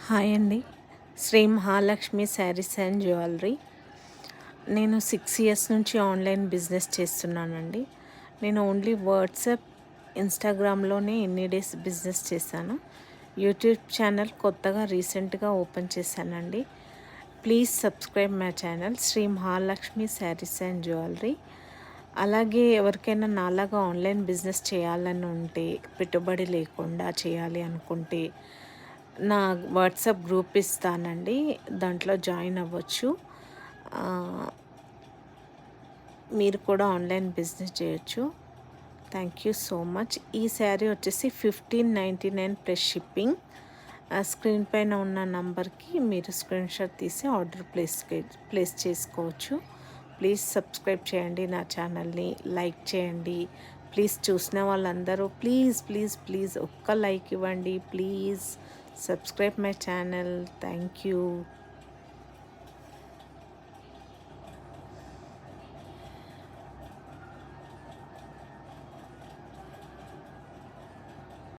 Hi అండి. Sri Mahalakshmi sarees and jewellery. నేను 6 years నుంచి ఆన్లైన్ బిజినెస్ చేస్తున్నానండి. నేను ఓన్లీ వాట్సాప్, ఇన్స్టాగ్రామ్‌లోనే ఇన్ని డేస్ బిజినెస్ చేశాను. యూట్యూబ్ ఛానల్ కొత్తగా రీసెంట్‌గా ఓపెన్ చేశానండి. Please subscribe my channel Sri Mahalakshmi sarees and jewellery. అలాగే ఎవరికైనా నాలాగా ఆన్లైన్ బిజినెస్ చేయాలని ఉంటే, పెట్టుబడి లేకుండా చేయాలి అనుకుంటే నా వాట్సాప్ గ్రూప్ ఇస్తానండి. దాంట్లో జాయిన్ అవ్వచ్చు. మీరు కూడా ఆన్లైన్ బిజినెస్ చేయొచ్చు. Thank you so much. ఈ శారీ వచ్చేసి 1599 ప్లస్ షిప్పింగ్. స్క్రీన్ పైన ఉన్న నంబర్కి మీరు స్క్రీన్ షాట్ తీసి ఆర్డర్ ప్లేస్ చేసుకోవచ్చు. ప్లీజ్ సబ్స్క్రైబ్ చేయండి నా ఛానల్ని, లైక్ చేయండి. ప్లీజ్ చూసిన వాళ్ళందరూ ప్లీజ్ ప్లీజ్ ప్లీజ్ ఒక్క లైక్ ఇవ్వండి. Please subscribe my channel. Thank you.